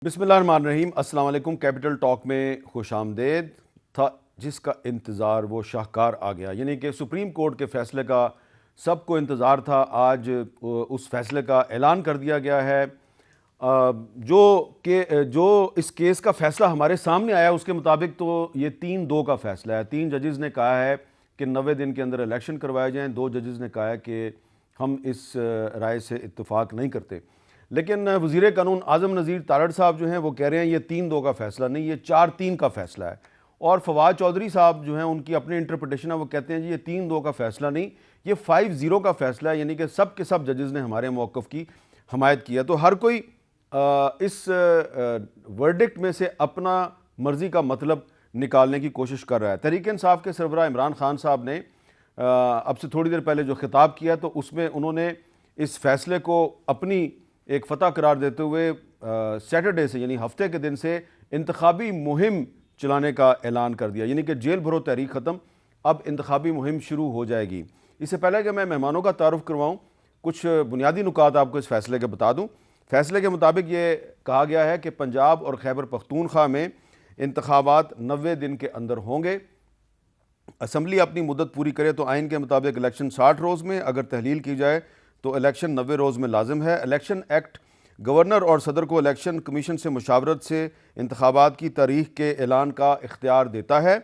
بسم اللہ الرحمن الرحیم۔ السلام علیکم۔ کیپٹل ٹاک میں خوش آمدید۔ تھا جس کا انتظار وہ شاہکار آ گیا، یعنی کہ سپریم کورٹ کے فیصلے کا سب کو انتظار تھا۔ آج اس فیصلے کا اعلان کر دیا گیا ہے۔ جو اس کیس کا فیصلہ ہمارے سامنے آیا اس کے مطابق تو یہ 3-2 کا فیصلہ ہے۔ 3 ججز نے کہا ہے کہ 90 دن کے اندر الیکشن کروائے جائیں، 2 ججز نے کہا ہے کہ ہم اس رائے سے اتفاق نہیں کرتے۔ لیکن وزیر قانون اعظم نذیر تارڑ صاحب جو ہیں وہ کہہ رہے ہیں یہ 3-2 کا فیصلہ نہیں، یہ 4-3 کا فیصلہ ہے۔ اور فواد چودھری صاحب جو ہیں ان کی اپنی انٹرپریٹیشن ہے، وہ کہتے ہیں جی یہ 3-2 کا فیصلہ نہیں، یہ 5-0 کا فیصلہ ہے، یعنی کہ سب کے سب ججز نے ہمارے موقف کی حمایت کی ہے۔ تو ہر کوئی اس ورڈکٹ میں سے اپنا مرضی کا مطلب نکالنے کی کوشش کر رہا ہے۔ تحریک انصاف کے سربراہ عمران خان صاحب نے اب سے تھوڑی دیر پہلے جو خطاب کیا تو اس میں انہوں نے اس فیصلے کو اپنی ایک فتح قرار دیتے ہوئے سیٹرڈے سے یعنی ہفتے کے دن سے انتخابی مہم چلانے کا اعلان کر دیا، یعنی کہ جیل بھرو تحریک ختم، اب انتخابی مہم شروع ہو جائے گی۔ اس سے پہلے کہ میں مہمانوں کا تعارف کرواؤں، کچھ بنیادی نکات آپ کو اس فیصلے کے بتا دوں۔ فیصلے کے مطابق یہ کہا گیا ہے کہ پنجاب اور خیبر پختونخوا میں انتخابات 90 دن کے اندر ہوں گے۔ اسمبلی اپنی مدت پوری کرے تو آئین کے مطابق الیکشن 60 روز میں، اگر تحلیل کی جائے تو الیکشن 90 روز میں لازم ہے۔ الیکشن ایکٹ گورنر اور صدر کو الیکشن کمیشن سے مشاورت سے انتخابات کی تاریخ کے اعلان کا اختیار دیتا ہے،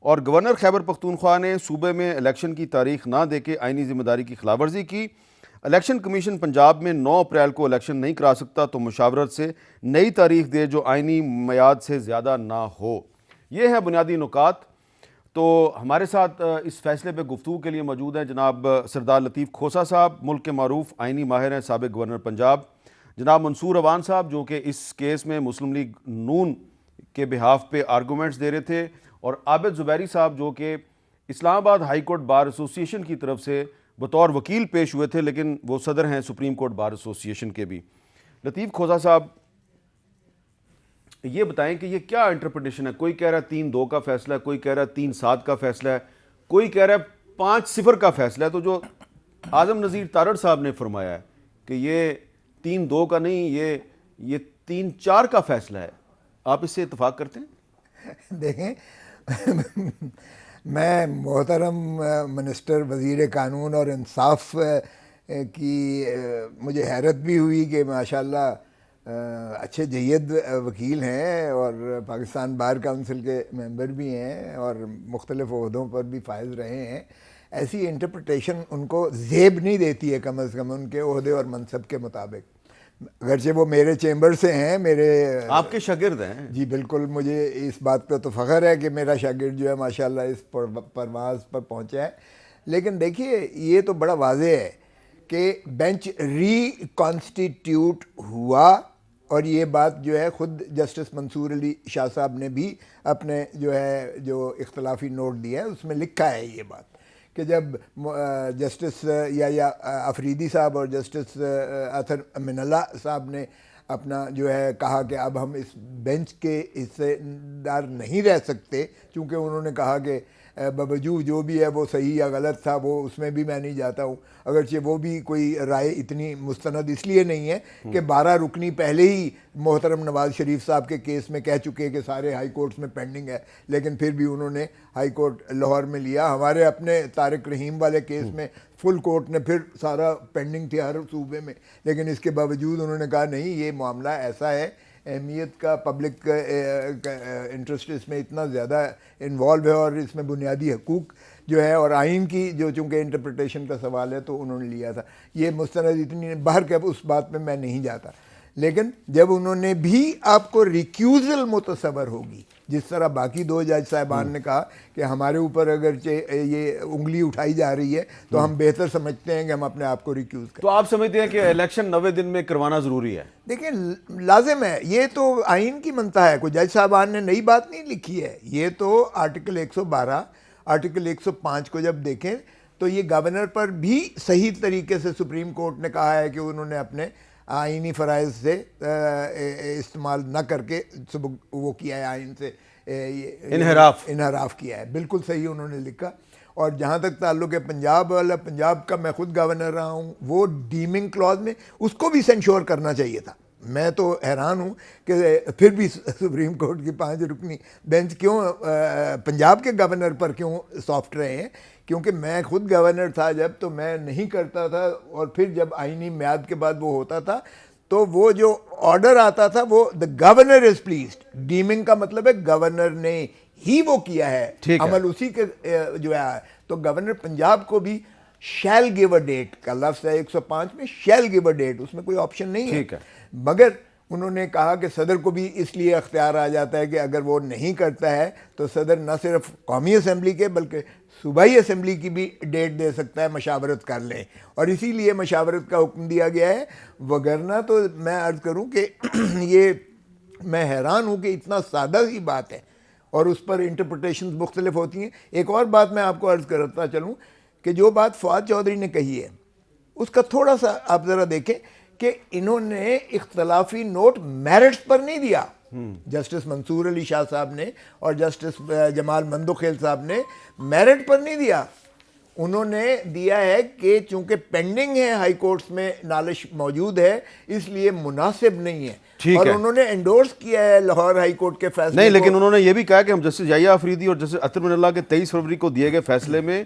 اور گورنر خیبر پختونخوا نے صوبے میں الیکشن کی تاریخ نہ دے کے آئینی ذمہ داری کی خلاف ورزی کی۔ الیکشن کمیشن پنجاب میں 9 اپریل کو الیکشن نہیں کرا سکتا تو مشاورت سے نئی تاریخ دے جو آئینی میعاد سے زیادہ نہ ہو۔ یہ ہے بنیادی نکات۔ تو ہمارے ساتھ اس فیصلے پہ گفتگو کے لیے موجود ہیں جناب سردار لطیف کھوسہ صاحب، ملک کے معروف آئینی ماہر ہیں، سابق گورنر پنجاب، جناب منصور اوان صاحب جو کہ اس کیس میں مسلم لیگ نون کے بہاف پہ آرگومنٹس دے رہے تھے، اور عابد زبیری صاحب جو کہ اسلام آباد ہائی کورٹ بار ایسوسی ایشن کی طرف سے بطور وکیل پیش ہوئے تھے، لیکن وہ صدر ہیں سپریم کورٹ بار ایسوسی ایشن کے بھی۔ لطیف کھوسہ صاحب یہ بتائیں کہ یہ کیا انٹرپریٹیشن ہے؟ کوئی کہہ رہا ہے 3-2 کا فیصلہ ہے، کوئی کہہ رہا ہے 3-7 کا فیصلہ ہے، کوئی کہہ رہا ہے 5-0 کا فیصلہ ہے۔ تو جو اعظم نذیر تارڑ صاحب نے فرمایا ہے کہ یہ 3-2 کا نہیں، یہ 3-4 کا فیصلہ ہے، آپ اس سے اتفاق کرتے ہیں؟ دیکھیں، میں محترم منسٹر وزیر قانون اور انصاف کی مجھے حیرت بھی ہوئی کہ ماشاءاللہ اچھے جید وکیل ہیں اور پاکستان بار کونسل کے ممبر بھی ہیں اور مختلف عہدوں پر بھی فائز رہے ہیں۔ ایسی انٹرپریٹیشن ان کو زیب نہیں دیتی ہے کم از کم ان کے عہدے اور منصب کے مطابق، اگرچہ وہ میرے چیمبر سے ہیں، میرے آپ کے شاگرد ہیں۔ جی بالکل، مجھے اس بات پہ تو فخر ہے کہ میرا شاگرد جو ہے ماشاءاللہ اس پرواز پر پہنچا ہے۔ لیکن دیکھیے یہ تو بڑا واضح ہے کہ بینچ ری کانسٹیٹیوٹ ہوا، اور یہ بات جو ہے خود جسٹس منصور علی شاہ صاحب نے بھی اپنے جو اختلافی نوٹ دیا ہے اس میں لکھا ہے یہ بات کہ جب جسٹس یا افریدی صاحب اور جسٹس اطہر من اللہ صاحب نے اپنا کہا کہ اب ہم اس بینچ کے حصے دار نہیں رہ سکتے، چونکہ انہوں نے کہا کہ باوجود جو بھی ہے وہ صحیح یا غلط تھا، وہ اس میں بھی میں نہیں جاتا ہوں، اگرچہ وہ بھی کوئی رائے اتنی مستند اس لیے نہیں ہے کہ 12 رکنی پہلے ہی محترم نواز شریف صاحب کے کیس میں کہہ چکے کہ سارے ہائی کورٹس میں پینڈنگ ہے، لیکن پھر بھی انہوں نے ہائی کورٹ لاہور میں لیا۔ ہمارے اپنے طارق رحیم والے کیس میں فل کورٹ نے پھر سارا پینڈنگ تھی ہر صوبے میں، لیکن اس کے باوجود انہوں نے کہا نہیں، یہ معاملہ ایسا ہے، اہمیت کا پبلک کا انٹرسٹ اس میں اتنا زیادہ انوالو ہے، اور اس میں بنیادی حقوق جو ہے اور آئین کی جو چونکہ انٹرپریٹیشن کا سوال ہے تو انہوں نے لیا تھا۔ یہ مستند اتنی باہر کے اس بات میں نہیں جاتا، لیکن جب انہوں نے بھی آپ کو ریکیوزل متصور ہوگی، جس طرح باقی 2 جج صاحبان نے کہا کہ ہمارے اوپر اگر یہ انگلی اٹھائی جا رہی ہے تو ہم بہتر سمجھتے ہیں کہ ہم اپنے آپ کو ریکیوز کریں۔ تو آپ سمجھتے ہیں کہ الیکشن 90 دن میں کروانا ضروری ہے؟ دیکھیں لازم ہے، یہ تو آئین کی منتا ہے، کوئی جج صاحبان نے نئی بات نہیں لکھی ہے، یہ تو آرٹیکل 112 آرٹیکل 105 کو جب دیکھیں تو یہ گورنر پر بھی صحیح طریقے سے سپریم کورٹ نے کہا ہے کہ انہوں نے اپنے آئینی فرائض سے استعمال نہ کر کے وہ کیا ہے، آئین سے انحراف کیا ہے، بالکل صحیح انہوں نے لکھا۔ اور جہاں تک تعلق ہے پنجاب والا، پنجاب کا میں خود گورنر رہا ہوں، وہ ڈیمنگ کلاز میں اس کو بھی سینشور کرنا چاہیے تھا، میں تو حیران ہوں کہ پھر بھی سپریم کورٹ کی 5 رکنی بینچ کیوں پنجاب کے گورنر پر کیوں سافٹ رہے ہیں، کیونکہ میں خود گورنر تھا جب، تو میں نہیں کرتا تھا، اور پھر جب آئینی میعاد کے بعد وہ ہوتا تھا تو وہ جو آرڈر آتا تھا وہ دا گورنر از پلیزڈ، ڈیمنگ کا مطلب ہے گورنر نے ہی وہ کیا ہے، عمل اسی کے جو ہے، تو گورنر پنجاب کو بھی شیل گیو اے ڈیٹ کا لفظ ہے 105 میں، شیل گیو اے ڈیٹ، اس میں کوئی آپشن نہیں ہے، مگر انہوں نے کہا کہ صدر کو بھی اس لیے اختیار آ جاتا ہے کہ اگر وہ نہیں کرتا ہے تو صدر نہ صرف قومی اسمبلی کے بلکہ صوبائی اسمبلی کی بھی ڈیٹ دے سکتا ہے، مشاورت کر لیں، اور اسی لیے مشاورت کا حکم دیا گیا ہے، وگرنہ تو میں عرض کروں کہ یہ میں حیران ہوں کہ اتنا سادہ سی بات ہے اور اس پر انٹرپریٹیشنز مختلف ہوتی ہیں۔ ایک اور بات میں آپ کو عرض کرتا چلوں کہ جو بات فواد چودھری نے کہی ہے اس کا تھوڑا سا آپ ذرا دیکھیں کہ انہوں نے اختلافی نوٹ میرٹس پر نہیں دیا، جسٹس منصور علی شاہ صاحب نے اور جسٹس جمال مندوخیل صاحب نے میرٹ پر نہیں دیا، انہوں نے دیا ہے کہ چونکہ پینڈنگ ہے ہائی کورٹس میں نالش موجود ہے اس لیے مناسب نہیں ہے، اور انہوں نے انڈورس کیا ہے لاہور ہائی کورٹ کے فیصلے نہیں، لیکن انہوں نے یہ بھی کہا کہ ہم جسٹس یحییٰ آفریدی اور جسٹس اطہر من اللہ کے 23 فروری کو دیے گئے فیصلے میں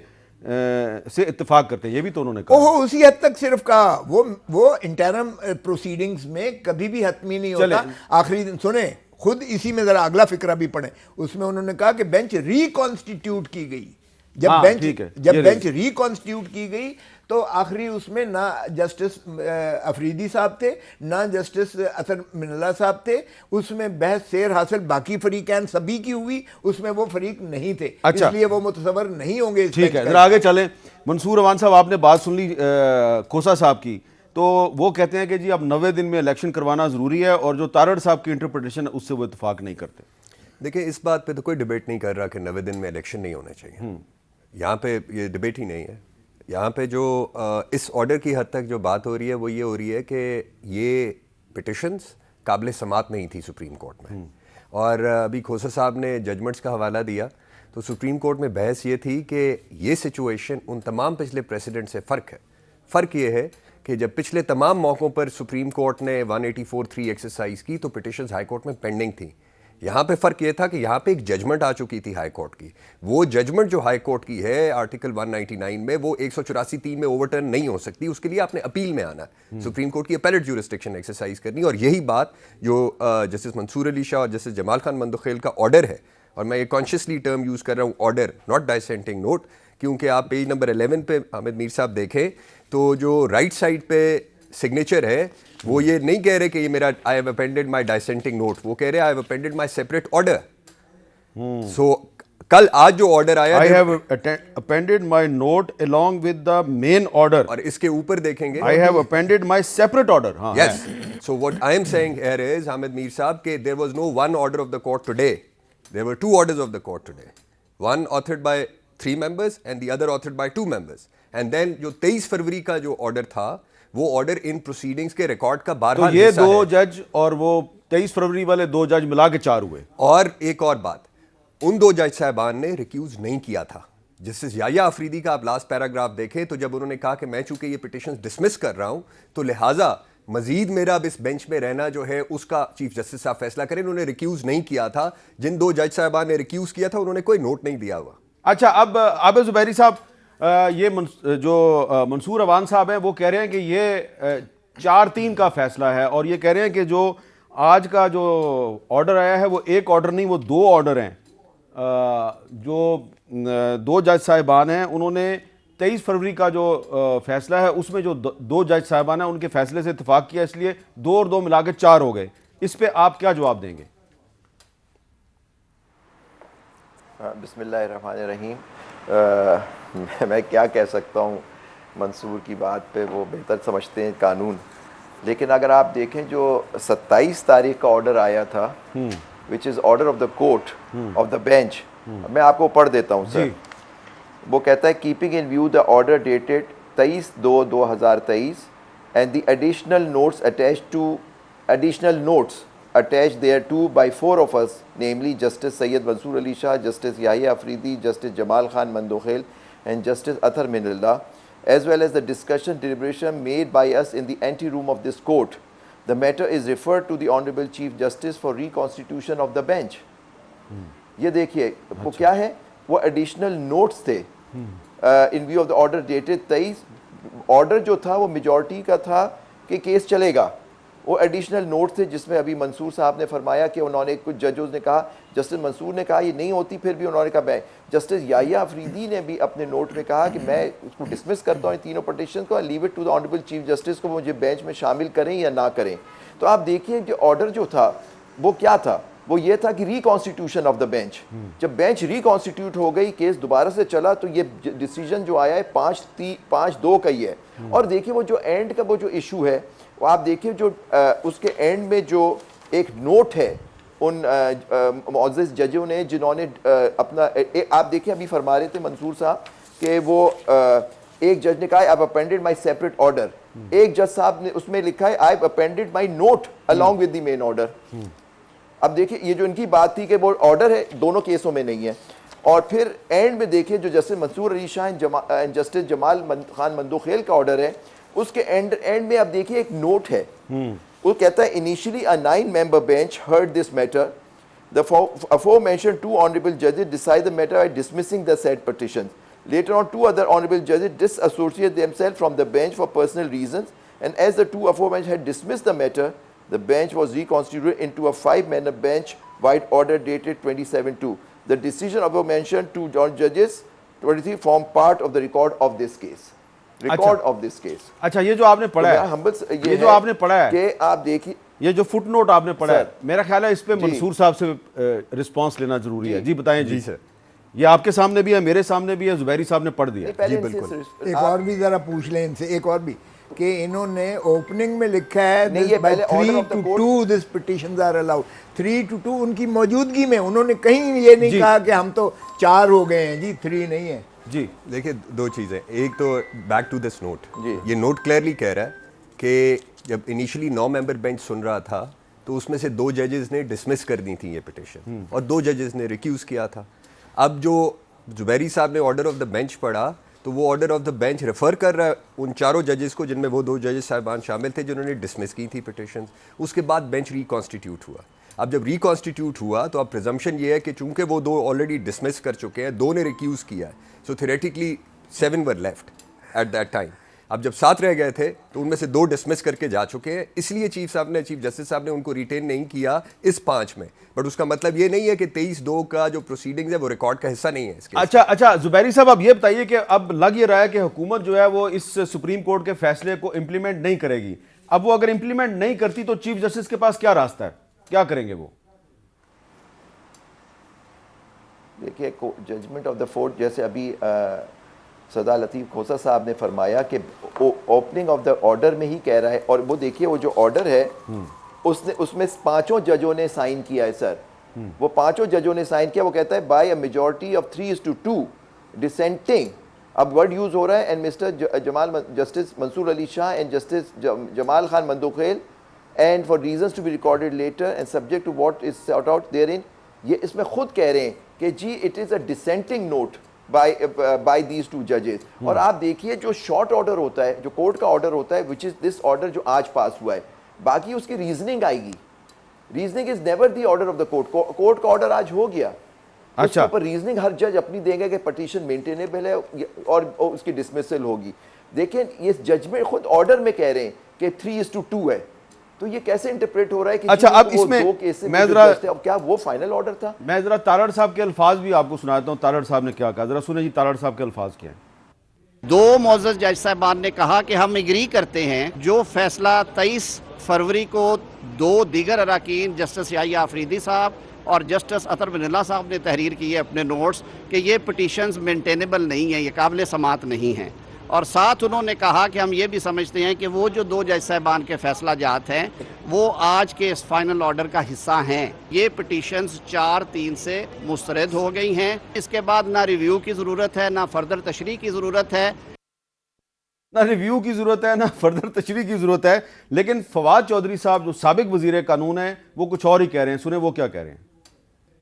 سے اتفاق کرتے ہیں، یہ بھی تو انہوں نے کہا۔ وہ اسی حد تک صرف کہا، وہ انٹرم پروسیڈنگز میں کبھی بھی حتمی نہیں ہوتا، آخری دن سنیں خود اسی میں ذرا اگلا فقرہ بھی پڑھیں، اس میں انہوں نے کہا کہ بینچ ریکانسٹیٹیوٹ کی گئی، جب بینچ ریکانسٹیٹیوٹ کی گئی تو آخری اس میں نہ جسٹس افریدی صاحب تھے نہ جسٹس اطہر من اللہ صاحب تھے، اس میں بحث سیر حاصل باقی فریقین سبھی کی ہوئی، اس میں وہ فریق نہیں تھے، اس لیے وہ متصور نہیں ہوں گے۔ ٹھیک ہے، ذرا آگے چلیں۔ منصور عوان صاحب، آپ نے بات سن لی کھوسا صاحب کی، تو وہ کہتے ہیں کہ جی اب 90 دن میں الیکشن کروانا ضروری ہے، اور جو تارڑ صاحب کی انٹرپریٹیشن ہے اس سے وہ اتفاق نہیں کرتے۔ دیکھیں اس بات پہ تو کوئی ڈیبیٹ نہیں کر رہا کہ 90 دن میں الیکشن نہیں ہونا چاہیے، یہاں پہ یہ ڈیبیٹ ہی نہیں ہے۔ یہاں پہ جو اس آرڈر کی حد تک جو بات ہو رہی ہے وہ یہ ہو رہی ہے کہ یہ پٹیشنز قابل سماعت نہیں تھی سپریم کورٹ میں، اور ابھی کھوسا صاحب نے ججمنٹس کا حوالہ دیا تو سپریم کورٹ میں بحث یہ تھی کہ یہ سچویشن ان تمام پچھلے پریسیڈنٹ سے فرق یہ ہے کہ جب پچھلے تمام موقعوں پر سپریم کورٹ نے 184(3) ایکسرسائز کی تو پٹیشنز ہائی کورٹ میں پینڈنگ تھیں، یہاں پہ فرق یہ تھا کہ یہاں پہ ایک ججمنٹ آ چکی تھی ہائی کورٹ کی، وہ ججمنٹ جو ہائی کورٹ کی ہے آرٹیکل 199 میں، وہ 184(3) میں اوورٹرن نہیں ہو سکتی، اس کے لیے آپ نے اپیل میں آنا ہے، سپریم کورٹ کی اپیلٹ جورسڈکشن ایکسرسائز کرنی، اور یہی بات جو جسٹس منصور علی شاہ اور جسٹس جمال خان مندوخیل کا آرڈر ہے، اور میں یہ کانشیسلی ٹرم یوز کر رہا ہوں آرڈر، ناٹ ڈائسینٹنگ نوٹ، کیونکہ آپ پیج نمبر 11 پہ حامد میر صاحب دیکھیں تو جو رائٹ سائڈ پہ سگنیچر ہے وہ یہ نہیں کہہ رہے کہ یہ میرا I have appended my dissenting note، وہ کہہ رہے I have appended my separate order۔ سو کل آج جو آرڈر آیا I have appended my note along with the main order، اور اس کے اوپر دیکھیں گے I have appended my separate order۔ Yes, so what I am saying here is Hamid میر صاحب کہ there was no one order of the court today, there were 2 orders of the court today, one authored by 3 members and the other authored by 2 members، and then جو 23 فروری کا جو order تھا وہ order in proceedings کے record کا بہرحال یہ 2 جج اور وہ 23 فروری والے 2 جج ملا کے 4 ہوئے۔ اور ایک اور بات، ان 2 جج صاحبان نے ریکیوز نہیں کیا تھا، جسٹس یحییٰ آفریدی کا آپ لاسٹ پیراگراف دیکھیں تو جب انہوں نے کہا کہ میں چونکہ یہ پٹیشنز ڈسمس کر رہا ہوں تو لہٰذا مزید میرا اب اس بینچ میں رہنا جو ہے اس کا چیف جسٹس صاحب فیصلہ کریں، انہوں نے ریکیوز نہیں کیا تھا، جن 2 جج صاحبان نے ریکیوز کیا تھا انہوں نے کوئی نوٹ نہیں دیا ہوا۔ اچھا، اب عابد زبیری صاحب، یہ جو منصور عوان صاحب ہیں وہ کہہ رہے ہیں کہ یہ 4-3 کا فیصلہ ہے، اور یہ کہہ رہے ہیں کہ جو آج کا جو آرڈر آیا ہے وہ ایک آرڈر نہیں، وہ 2 آرڈر ہیں۔ جو 2 جج صاحبان ہیں انہوں نے 23 فروری کا جو فیصلہ ہے اس میں جو 2 جج صاحبان ہیں ان کے فیصلے سے اتفاق کیا، اس لیے 2 اور 2 ملا کے 4 ہو گئے۔ اس پہ آپ کیا جواب دیں گے؟ بسم اللہ الرحمن الرحیم۔ میں کیا کہہ سکتا ہوں، منصور کی بات پہ وہ بہتر سمجھتے ہیں قانون، لیکن اگر آپ دیکھیں جو 27 تاریخ کا آرڈر آیا تھا which is order of the court of the bench, میں آپ کو پڑھ دیتا ہوں سر۔ وہ کہتا ہے keeping in view the order dated 23/2/2023 and the additional notice attached thereto by 4 of us, namely Justice Syed Mansoor Ali Shah, Justice Yahya Afridi, Justice Jamal Khan Mandokhel and Justice Athar Min Allah, as well as the discussion deliberation made by us in the ante room of this court. the matter is referred to the Honorable Chief Justice for reconstitution of the bench. یہ دیکھیے وہ کیا ہے, وہ additional notice تھے in view of the order dated 23. Order جو تھا وہ میجورٹی کا تھا کہ کیس چلے گا, وہ ایڈیشنل نوٹ تھے جس میں ابھی منصور صاحب نے فرمایا کہ انہوں نے کچھ ججز نے کہا, جسٹس منصور نے کہا یہ نہیں ہوتی, پھر بھی انہوں نے کہا. جسٹس یحییٰ افریدی نے بھی اپنے نوٹ میں کہا کہ میں اس کو ڈسمس کرتا ہوں تینوں پٹیشن کو, leave it to the honourable chief justice کو مجھے بینچ میں شامل کریں یا نہ کریں. تو آپ دیکھیے کہ آرڈر جو تھا وہ کیا تھا, وہ یہ تھا کہ ریکانسٹیٹیوشن آف دا بینچ. جب بینچ ریکانسٹیٹیوٹ ہو گئی, کیس دوبارہ سے چلا, تو یہ ڈیسیجن جو آیا ہے 5-2 کا ہی ہے. اور دیکھیے وہ جو اینڈ کا وہ جو ایشو ہے, وہ آپ دیکھیے جو اس کے اینڈ میں جو ایک نوٹ ہے ان معزز ججوں نے جنہوں نے اپنا, آپ دیکھیں ابھی فرما رہے تھے منصور صاحب کہ وہ ایک جج نے کہا I've appended my separate order, ایک جج صاحب نے اس میں لکھا ہے I've appended my note along with the main order. اب دیکھیں یہ جو ان کی بات تھی کہ وہ آرڈر ہے دونوں کیسوں میں نہیں ہے. اور پھر اینڈ میں دیکھیں جو جسٹس منصور علی شاہ جسٹس جمال خان مندوخیل کا آرڈر ہے, اس کے اینڈ میں اب دیکھیے ایک نوٹ ہے, وہ کہتا ہے initially a 9-member bench heard this matter. The aforementioned 2 honorable judges decided the matter by dismissing the said petitions. Later on 2 other honorable judges disassociated themselves from the bench for personal reasons, and as the 2 aforementioned had dismissed the matter, the bench was reconstituted into a 5-member bench by order dated 27/2. The decision aforementioned 2 judges 23 form part of the record of this case. اچھا یہ جو آپ نے پڑھا ہے, یہ جو آپ نے پڑھا ہے کہ آپ دیکھیے یہ جو فٹ نوٹ آپ نے پڑھا ہے, میرا خیال ہے اس پہ منصور صاحب سے رسپانس لینا ضروری ہے. جی بتائیں. جی سر, یہ آپ کے سامنے بھی ہے, میرے سامنے بھی ہے, زبیری صاحب نے پڑھ دیا. جی بالکل. ایک اور بھی ذرا پوچھ لیں ان سے, ایک اور بھی, کہ انہوں نے اوپننگ میں لکھا ہے 3-2 this petitions are allowed. 3-2 ان کی موجودگی میں, انہوں نے کہیں یہ نہیں کہا کہ ہم تو 4 ہو گئے ہیں جی, 3 نہیں ہے. جی دیکھیں 2 چیزیں, ایک تو بیک ٹو دس نوٹ, یہ نوٹ کلیئرلی کہہ رہا ہے کہ جب انیشلی 9-member بینچ سن رہا تھا تو اس میں سے 2 ججز نے ڈسمس کر دی تھی یہ پٹیشن, اور 2 ججز نے ریکیوز کیا تھا. اب جو زبیری صاحب نے آرڈر آف دا بینچ پڑھا تو وہ order of the bench refer کر رہا ہے ان 4 ججز کو, جن میں وہ 2 ججز صاحبان شامل تھے جنہوں نے ڈسمس کی تھی پٹیشن. اس کے بعد بینچ ریکانسٹیٹیوٹ ہوا. اب جب ریکانسٹیٹیوٹ ہوا تو اب پریزمپشن یہ ہے کہ چونکہ وہ 2 آلریڈی ڈسمس کر چکے ہیں, 2 نے ریکیوز کیا ہے, so theoretically 7 were left at that time. اب جب 7 رہ گئے تھے تو ان میں سے 2 ڈسمس کر کے جا چکے ہیں, اس لیے چیف جسٹس صاحب نے ان کو ریٹین نہیں کیا اس 5 میں. بٹ اس کا مطلب یہ نہیں ہے کہ 23-2 کا جو پروسیڈنگز ہے وہ ریکارڈ کا حصہ نہیں ہے اس کے. اچھا زبیری صاحب, اب یہ بتائیے کہ اب لگ یہ رہا ہے کہ حکومت جو ہے وہ اس سپریم کورٹ کے فیصلے کو امپلیمنٹ نہیں کرے گی. اب وہ اگر امپلیمنٹ نہیں کرتی تو چیف جسٹس کے پاس کیا راستہ ہے, کیا کریں گے وہ؟ دیکھیے ججمنٹ آف دا فورتھ, جیسے ابھی سدا لطیف کھوسا صاحب نے فرمایا کہ اوپننگ آف دا آرڈر میں ہی کہہ رہا ہے, اور وہ دیکھیے وہ جو آرڈر ہے اس میں 5 ججوں نے سائن کیا ہے سر, وہ 5 ججوں نے سائن کیا. وہ کہتا ہے by a majority of 3:2 dissenting, اب ورڈ یوز ہو رہا ہے, and mister Justice Mansoor Ali Shah and Justice Jamal Khan Mandokhail and for reasons to be recorded later and subject to what is set out there in. یہ اس میں خود کہہ رہے ہیں کہ جی it is a dissenting note by these 2 ججز. اور آپ دیکھیے جو شارٹ آرڈر ہوتا ہے, جو کورٹ کا آرڈر ہوتا ہے, وچ از دس آرڈر جو آج پاس ہوا ہے, باقی اس کی ریزننگ آئے گی. Reasoning is never the order of the court. Court کا آرڈر آج ہو گیا, اس کے اوپر ریزننگ ہر جج اپنی دیں گے کہ پٹیشن مینٹینیبل ہے اور اس کی ڈسمسل ہوگی. دیکھیں یہ ججمنٹ خود آرڈر میں کہہ رہے ہیں کہ 3:2 ہے, تو یہ کیسے انٹرپریٹ ہو رہا ہے کہ اچھا اب اس میں میں ذرا, کیا وہ فائنل آرڈر تھا؟ میں ذرا تارڑ صاحب کے الفاظ بھی آپ کو سناتا ہوں. تارڑ صاحب نے کیا کہا, ذرا سنیں جی تارڑ صاحب کے الفاظ کیا ہیں. 2 معزز جج صاحبان نے کہا کہ ہم اگری کرتے ہیں جو فیصلہ 23 فروری کو 2 دیگر اراکین جسٹس یحییٰ افریدی صاحب اور جسٹس اطہر بن اللہ صاحب نے تحریر کی ہے اپنے نوٹس, کہ یہ پٹیشنز مینٹینیبل نہیں ہیں, یہ قابل سماعت نہیں ہیں. اور ساتھ انہوں نے کہا کہ ہم یہ بھی سمجھتے ہیں کہ وہ جو 2 جج صاحبان کے فیصلہ جات ہیں وہ آج کے اس فائنل آرڈر کا حصہ ہیں. یہ پٹیشنز 4-3 سے مسترد ہو گئی ہیں. اس کے بعد نہ ریویو کی ضرورت ہے, نہ فردر تشریح کی ضرورت ہے, نہ ریویو کی ضرورت ہے, نہ فردر تشریح کی ضرورت ہے. لیکن فواد چودھری صاحب جو سابق وزیر قانون ہیں وہ کچھ اور ہی کہہ رہے ہیں, سنیں وہ کیا کہہ رہے ہیں.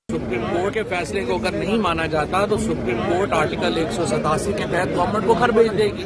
سپریم کورٹ کے فیصلے کو اگر نہیں مانا جاتا تو سپریم کورٹ آرٹیکل 187 کے تحت گورنمنٹ کو گھر بھیج دے گی.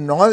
9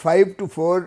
5 to 4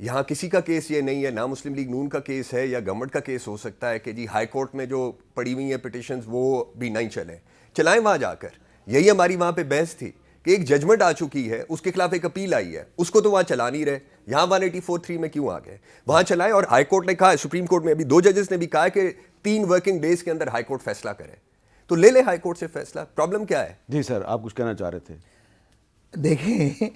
یہاں کسی کا کیس یہ نہیں ہے، نہ مسلم لیگ نون کا کیس ہے یا گورنمنٹ کا کیس ہو سکتا ہے کہ جی ہائی کورٹ میں جو پڑی ہوئی ہیں پٹیشنز وہ بھی نہیں چلائیں وہاں جا کر. یہی ہماری وہاں پہ بحث تھی کہ ایک ججمنٹ آ چکی ہے، اس کے خلاف ایک اپیل آئی ہے، اس کو تو وہاں چلا نہیں رہے. یہاں 184(3) میں کیوں آ گئے؟ وہاں چلائیں. اور ہائی کورٹ نے کہا، سپریم کورٹ میں ابھی 2 ججز نے بھی کہا کہ 3 ورکنگ ڈیز کے اندر ہائی کورٹ فیصلہ کرے، تو لے لے ہائی کورٹ سے فیصلہ. پرابلم کیا ہے؟ جی سر، آپ کچھ کہنا چاہ رہے تھے. دیکھیں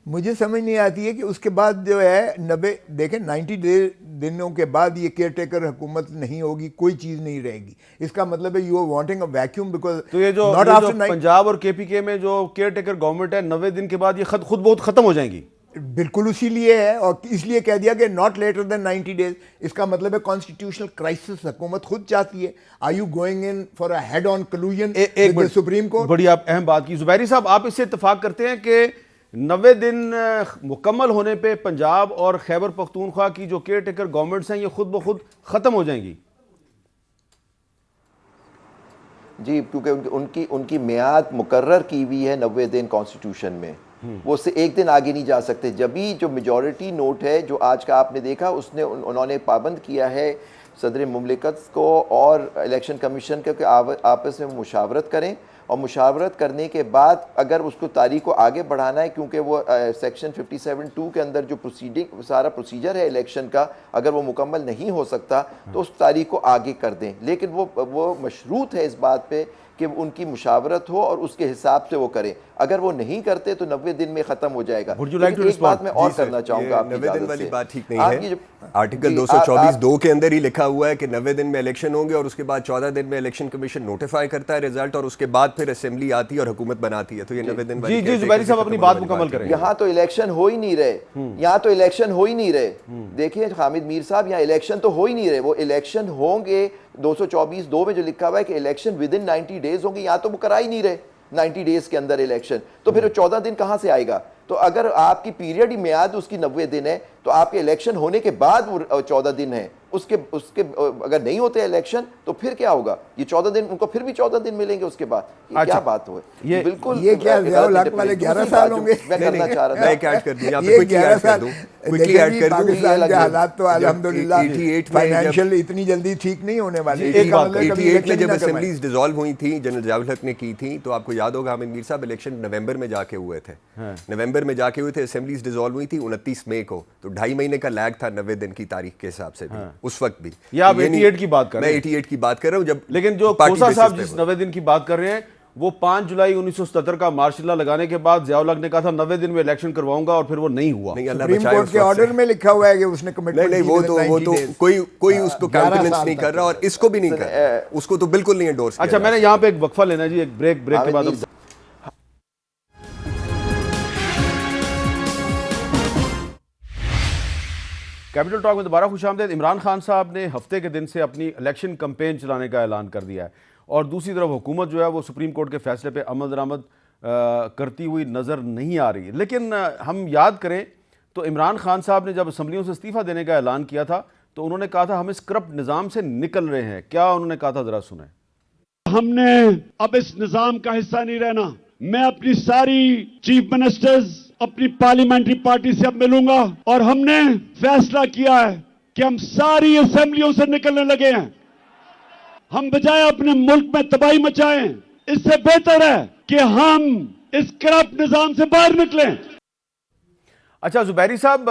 مجھے سمجھ نہیں آتی ہے کہ اس کے بعد جو ہے 90 دنوں کے بعد یہ کیئر ٹیکر حکومت نہیں ہوگی، کوئی چیز نہیں رہے گی. اس کا مطلب ہے you are wanting a vacuum because تو یہ جو پنجاب اور کے پی کے میں جو کیئر ٹیکر گورنمنٹ ہے 90 دن کے بعد یہ خود بہت ختم ہو جائیں گی. بالکل اسی لیے ہے، اور اس لیے کہہ دیا کہ ناٹ لیٹر دین 90 days. اس کا مطلب ہے کانسٹیٹیوشنل کرائسس حکومت خود چاہتی ہے. Are you going in for a head on collision with supreme court? بڑی آپ اہم بات کی. زبیری صاحب، آپ اس سے اتفاق کرتے ہیں کہ 90 دن مکمل ہونے پہ پنجاب اور خیبر پختونخوا کی جو کیئر ٹیکر گورنمنٹس ہیں یہ خود بخود ختم ہو جائیں گی؟ جی، کیونکہ ان کی میعاد مقرر کی ہوئی ہے 90 دن کانسٹیٹیوشن میں، وہ اس سے ایک دن آگے نہیں جا سکتے. جبھی جو میجورٹی نوٹ ہے جو آج کا آپ نے دیکھا، انہوں نے پابند کیا ہے صدر مملکت کو اور الیکشن کمیشن کو کہ آپس میں مشاورت کریں، اور مشاورت کرنے کے بعد اگر اس کو تاریخ کو آگے بڑھانا ہے، کیونکہ وہ سیکشن 57(2) کے اندر جو سارا پروسیجر ہے الیکشن کا، اگر وہ مکمل نہیں ہو سکتا تو اس تاریخ کو آگے کر دیں. لیکن وہ مشروط ہے اس بات پہ کہ ان کی مشاورت ہو اور اس کے حساب سے وہ کریں. اگر وہ نہیں کرتے تو 90 دن میں ختم ہو جائے گا. ایک بات میں اور کرنا چاہوں گا، 90 دن والی بات ٹھیک نہیں ہے. آرٹیکل 224(2) کے اندر ہی لکھا ہوا ہے کہ 90 دن میں الیکشن ہوں گے، اور اس کے بعد 14 دن میں الیکشن کمیشن نوٹیفائی کرتا ہے رزلٹ، اور اس کے بعد پھر اسمبلی آتی ہے اور حکومت بناتی ہے. تو یہ 90 دن والی. جی زبیری صاحب اپنی بات مکمل کریں. یہاں تو الیکشن ہو ہی نہیں رہے، دیکھیے حامد میر صاحب، یہاں الیکشن تو ہو ہی نہیں رہے. وہ الیکشن ہوں گے 224(2) میں جو لکھا ہوا ہے کہ الیکشن ود ان 90 days ہوں گے، یہاں تو وہ کرا ہی نہیں رہے 90 days کے اندر الیکشن. تو پھر 14 دن کہاں سے آئے گا؟ تو اگر آپ کی پیریڈ ہی میعاد اس کی 90 دن ہے تو آپ کے الیکشن ہونے کے بعد وہ 14 دن ہے. اس کے اگر نہیں ہوتے الیکشن تو پھر کیا ہوگا؟ یہ 14 دن ان کو پھر بھی 14 دن ملیں گے اس کے بعد. یہ کیا بات ہوئے؟ بالکل یہ کیا ضیاء والے 11 سال ہوں گے. میں کرنا چاہ رہا تھا میں ایک ایڈ کر دوں یہاں پہ، کوئکلی ایڈ کر دوں. پاکستان کے حالات تو الحمدللہ فائنینشیل اتنی جلدی ٹھیک نہیں ہونے والے. 88 میں جب اسمبلیز ڈیزالو ہوئی تھیں، جنرل ضیاء الحق نے کی تھیں، تو آپ کو یاد ہوگا حامد میر صاحب الیکشن نومبر میں جا کے ہوئے تھے. نومبر میں جا کے ہوئے تھے، اسمبلیز ڈیزالو ہوئی تھی 29 مئی کو، تو 2.5 مہینے کا لیگ تھا 90 دن کی تاریخ کے حساب سے بھی اس وقت بھی. یہ آپ 88 کی بات کر رہے ہیں؟ میں 88 کی بات کر رہا ہوں. جب لیکن جو کوسا صاحب جس 90 دن کی بات کر رہے ہیں وہ 5 جولائی 1977 کا مارشل لا لگانے کے بعد ضیاء الحق نے کہا تھا 90 دن میں الیکشن کرواؤں گا، اور پھر وہ نہیں ہوا. سپریم کورٹ کے آرڈر میں لکھا ہوا ہے کہ اس نے کمٹمنٹ. نہیں وہ تو کوئی اس کو کانفیڈنس نہیں کر رہا، اور اس کو بھی نہیں کر رہا، اس کو تو بالکل نہیں انڈورس. اچھا، میں نے یہاں پہ ایک وقفہ لینا جی، ایک بریک کے بعد. کیپٹل ٹاک میں دوبارہ خوش آمدید. عمران خان صاحب نے ہفتے کے دن سے اپنی الیکشن کمپین چلانے کا اعلان کر دیا ہے، اور دوسری طرف حکومت جو ہے وہ سپریم کورٹ کے فیصلے پہ عمل درآمد کرتی ہوئی نظر نہیں آ رہی. لیکن ہم یاد کریں تو عمران خان صاحب نے جب اسمبلیوں سے استعفیٰ دینے کا اعلان کیا تھا تو انہوں نے کہا تھا ہم اس کرپٹ نظام سے نکل رہے ہیں. کیا انہوں نے کہا تھا، ذرا سنیں. ہم نے اب اس نظام کا حصہ نہیں رہنا. میں اپنی ساری چیف منسٹرز اپنی پارلیمنٹری پارٹی سے اب ملوں گا، اور ہم نے فیصلہ کیا ہے کہ ہم ساری اسمبلیوں سے نکلنے لگے ہیں. ہم بجائے اپنے ملک میں تباہی مچائیں، اس سے بہتر ہے کہ ہم اس کرپٹ نظام سے باہر نکلیں. اچھا زبیری صاحب،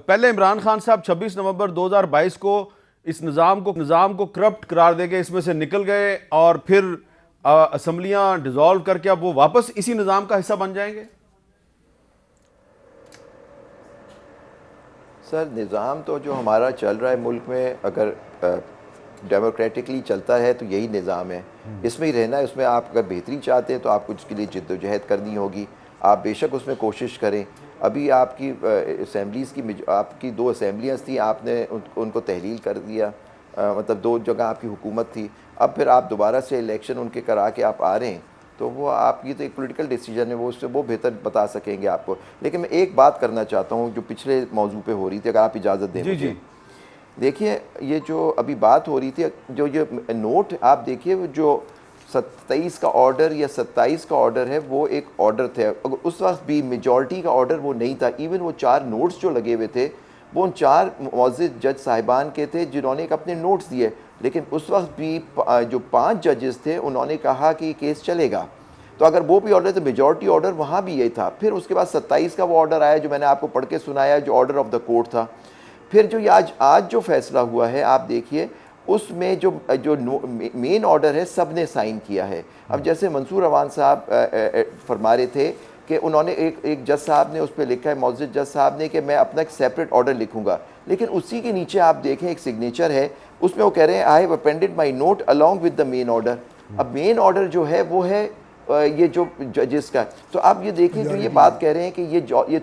پہلے عمران خان صاحب 26 نومبر 2022 کو اس نظام کو کرپٹ قرار دے کے اس میں سے نکل گئے، اور پھر اسمبلیاں ڈیزالو کر کے اب وہ واپس اسی نظام کا حصہ بن جائیں گے. سر، نظام تو جو ہمارا چل رہا ہے ملک میں، اگر ڈیموکریٹکلی چلتا ہے تو یہی نظام ہے، اس میں ہی رہنا ہے. اس میں آپ اگر بہتری چاہتے ہیں تو آپ کو اس کے لیے جد و جہد کرنی ہوگی. آپ بے شک اس میں کوشش کریں. ابھی آپ کی اسمبلیز کی آپ کی 2 اسمبلیاں تھیں، آپ نے ان کو تحلیل کر دیا، مطلب 2 جگہ آپ کی حکومت تھی. اب پھر آپ دوبارہ سے الیکشن ان کے کرا کے آپ آ رہے ہیں، تو وہ آپ کی تو ایک پولیٹیکل ڈیسیجن ہے، وہ اس سے وہ بہتر بتا سکیں گے آپ کو. لیکن میں ایک بات کرنا چاہتا ہوں جو پچھلے موضوع پہ ہو رہی تھی، اگر آپ اجازت دیں. جی. دیکھیے، یہ جو ابھی بات ہو رہی تھی، جو یہ نوٹ آپ دیکھیے، جو 27 کا آرڈر یا 27 کا آرڈر ہے، وہ ایک آرڈر تھا. اس وقت بھی میجورٹی کا آرڈر وہ نہیں تھا. ایون وہ 4 نوٹس جو لگے ہوئے تھے وہ ان 4 معزز جج صاحبان کے تھے جنہوں نے ایک اپنے نوٹس دیے، لیکن اس وقت بھی جو 5 ججز تھے انہوں نے کہا کہ یہ کیس چلے گا. تو اگر وہ بھی آرڈر تو میجورٹی آرڈر وہاں بھی یہی تھا. پھر اس کے بعد 27 کا وہ آرڈر آیا جو میں نے آپ کو پڑھ کے سنایا، جو آرڈر آف دا کورٹ تھا. پھر جو آج جو فیصلہ ہوا ہے آپ دیکھیے اس میں جو مین آرڈر ہے سب نے سائن کیا ہے. اب جیسے منصور اوان صاحب فرما رہے تھے کہ انہوں نے ایک جج صاحب نے اس پہ لکھا ہے، معزز جج صاحب نے، کہ میں اپنا ایک سیپریٹ آرڈر لکھوں گا، لیکن اسی کے نیچے آپ دیکھیں ایک سگنیچر ہے، اس میں وہ کہہ رہے ہیں I have appended my note along with the main order. اب مین آرڈر جو ہے وہ ہے یہ جو ججز کا. تو آپ یہ دیکھیں جو یہ بات کہہ رہے ہیں کہ یہ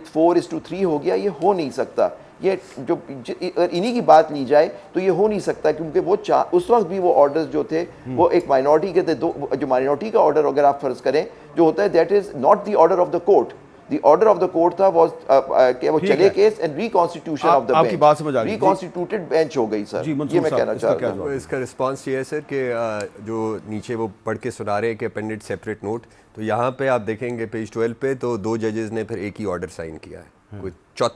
4:3 ہو گیا، یہ ہو نہیں سکتا. یہ جو انہی کی بات لی جائے تو یہ ہو نہیں سکتا، کیونکہ وہ اس وقت بھی وہ آرڈرز جو تھے وہ ایک مائنورٹی کے تھے. جو مائنورٹی کا آرڈر اگر آپ فرض کریں جو ہوتا ہے that is not the order of the court. The order of the court تھا واز کہ وہ چلے case and reconstitution of the bench, reconstituted bench ہو گئی. سر یہ میں کہنا چاہ رہا ہوں. اس کا رسپانس یہ ہے سر کہ جو نیچے وہ پڑھ کے سنا رہے ہیں کہ اپینڈڈ سیپریٹ نوٹ، تو یہاں پہ آپ دیکھیں گے پیج 12 پہ تو 2 ججز نے پھر ایک ہی آرڈر سائن کیا ہے، کوئی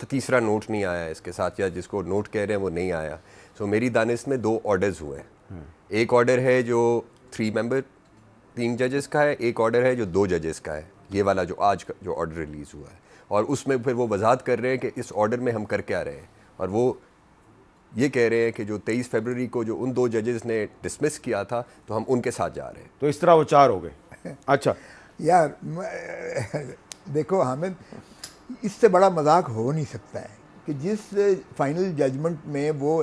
تیسرا نوٹ نہیں آیا اس کے ساتھ، یا جس کو نوٹ کہہ رہے ہیں وہ نہیں آیا. سو میری دانست میں 2 آرڈرز ہوئے ہیں. ایک آرڈر ہے جو 3 ججز کا ہے، ایک آرڈر ہے جو 2 ججز کا ہے، یہ والا جو آج کا جو آرڈر ریلیز ہوا ہے. اور اس میں پھر وہ وضاحت کر رہے ہیں کہ اس آرڈر میں ہم کر کیا رہے ہیں، اور وہ یہ کہہ رہے ہیں کہ جو 23 فروری کو جو ان 2 ججز نے ڈسمس کیا تھا تو ہم ان کے ساتھ جا رہے ہیں. تو اس طرح وہ 4 ہو گئے. اچھا یار دیکھو حامد، اس سے بڑا مذاق ہو نہیں سکتا ہے کہ جس فائنل ججمنٹ میں وہ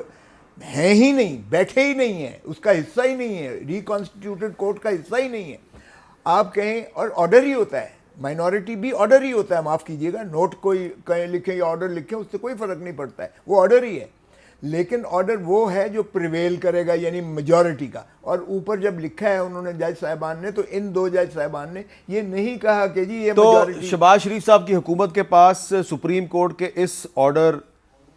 ہیں ہی نہیں، بیٹھے ہی نہیں ہیں، اس کا حصہ ہی نہیں ہے، ریکانسٹیٹیوٹڈ کورٹ کا حصہ ہی نہیں ہے، آپ کہیں. اور آرڈر ہی ہوتا ہے، مائنورٹی بھی آرڈر ہی ہوتا ہے، معاف کیجیے گا، نوٹ کوئی کہیں لکھیں یا آرڈر لکھیں اس سے کوئی فرق نہیں پڑتا ہے، وہ آرڈر ہی ہے. لیکن آرڈر وہ ہے جو پریویل کرے گا، یعنی میجورٹی کا. اور اوپر جب لکھا ہے انہوں نے جج صاحبان نے، تو ان 2 جج صاحبان نے یہ نہیں کہا کہ جی یہ تو میجورٹی. شہباز شریف صاحب کی حکومت کے پاس سپریم کورٹ کے اس آرڈر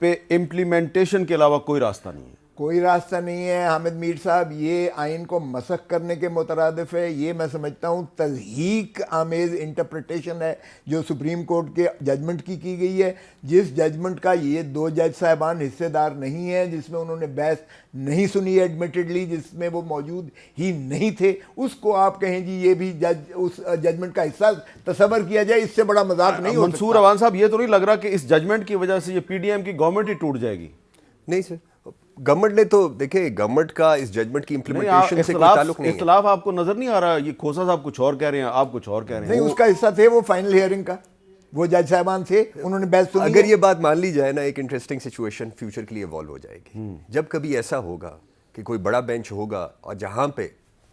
پہ امپلیمنٹیشن کے علاوہ کوئی راستہ نہیں ہے. کوئی راستہ نہیں ہے حامد میر صاحب. یہ آئین کو مسخ کرنے کے مترادف ہے. یہ میں سمجھتا ہوں تضحیک آمیز انٹرپریٹیشن ہے جو سپریم کورٹ کے ججمنٹ کی گئی ہے، جس ججمنٹ کا یہ 2 جج صاحبان حصے دار نہیں ہیں، جس میں انہوں نے بحث نہیں سنی ایڈمیٹڈلی، جس میں وہ موجود ہی نہیں تھے. اس کو آپ کہیں جی یہ بھی اس ججمنٹ کا حصہ تصور کیا جائے، اس سے بڑا مذاق نہیں ہو سکتا. منصور اوان صاحب یہ تو نہیں لگ رہا کہ اس ججمنٹ کی وجہ سے یہ پی ڈی ایم کی گورنمنٹ ہی ٹوٹ جائے گی؟ نہیں سر، گورنمنٹ نے تو دیکھیں گورنمنٹ کا اس ججمنٹ کی امپلیمنٹیشن سے کوئی تعلق نہیں ہے. اختلاف آپ کو نظر نہیں آ رہا؟ یہ کھوسا صاحب کچھ اور کہہ رہے ہیں، آپ کچھ اور کہہ رہے ہیں. نہیں، اس کا حصہ تھے وہ فائنل ہیئرنگ کا، وہ جج صاحبان تھے، انہوں نے بحث سنی. اگر یہ بات مان لی جائے نا، ایک انٹرسٹنگ سچویشن فیوچر کے لیے ایوالو ہو جائے گی. جب کبھی ایسا ہوگا کہ کوئی بڑا بینچ ہوگا اور جہاں پہ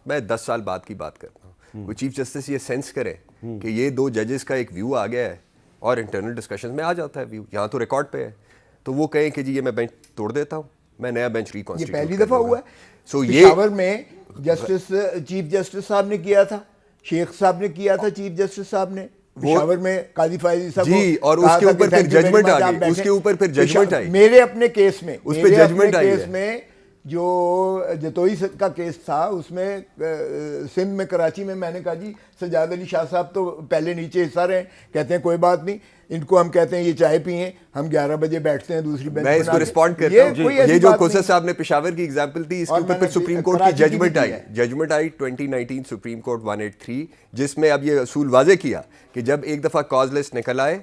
میں 10 سال بعد کی بات کرتا ہوں، کوئی چیف جسٹس یہ سینس کرے کہ یہ 2 ججز کا ایک ویو آ گیا ہے اور انٹرنل ڈسکشن میں آ جاتا ہے ویو، یہاں تو ریکارڈ پہ ہے، تو وہ کہیں کہ جی یہ میں بینچ توڑ دیتا ہوں، میں نیا بینچ ریکانسٹیٹیوٹ. یہ پہلی دفعہ ہوا ہے. سو یہ پشاور میں جسٹس چیف جسٹس صاحب نے کیا تھا، شیخ صاحب نے کیا تھا، چیف جسٹس صاحب نے پشاور میں قاضی فائزی صاحب جی، اور اس کے اوپر پھر ججمنٹ آ گئی، اس کے اوپر پھر ججمنٹ آئی. میرے اپنے کیس میں، اس پہ ججمنٹ آئی کیس میں جو جتوئی کا کیس تھا، اس میں سندھ میں کراچی میں نے کہا جی سجاد علی شاہ صاحب تو پہلے نیچے حصہ رہے، کہتے ہیں کوئی بات نہیں، ان کو ہم کہتے ہیں یہ چائے پئیں، ہم 11 بجے بیٹھتے ہیں دوسری بینچ. میں اس کو رسپونڈ کرتا ہوں. یہ جو کوسا صاحب نے پشاور کی ایگزامپل دی، اس کے اوپر پھر سپریم کورٹ کی ججمنٹ آئی 2019 سپریم کورٹ 183، جس میں اب یہ اصول واضح کیا کہ جب ایک دفعہ کاز لسٹ نکل آئے،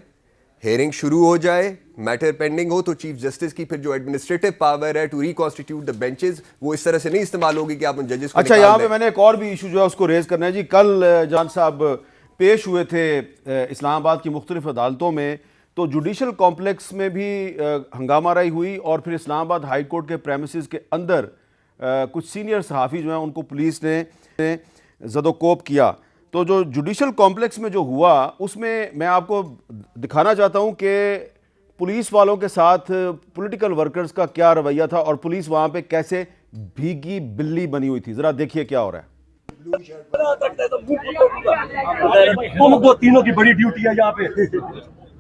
ہیئرنگ شروع ہو جائے، میٹر پینڈنگ ہو، تو چیف جسٹس کی پھر جو ایڈمنسٹریٹو پاور ہے ٹو ریکانسٹیٹیوٹ دی بینچز، وہ اس طرح سے نہیں استعمال ہوگی کہ آپ ان ججز کو. اچھا، یہاں پہ میں نے ایک اور بھی ایشو جو ہے اس کو ریز کرنا ہے جی. کل جان صاحب پیش ہوئے تھے اسلام آباد کی مختلف عدالتوں میں، تو جوڈیشل کمپلیکس میں بھی ہنگامہ آرائی ہوئی، اور پھر اسلام آباد ہائی کورٹ کے پریمیسز کے اندر کچھ سینئر صحافی جو ہیں ان کو پولیس نے زد و کوب کیا. تو جو جوڈیشل کمپلیکس میں جو ہوا اس میں میں آپ کو دکھانا چاہتا ہوں کہ پولیس والوں کے ساتھ پولیٹیکل ورکرز کا کیا رویہ تھا، اور پولیس وہاں پہ کیسے بھیگی بلی بنی ہوئی تھی. ذرا دیکھیے کیا ہو رہا ہے. تم کو تینوں کی بڑی ڈیوٹی ہے یہاں پہ.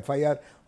FIR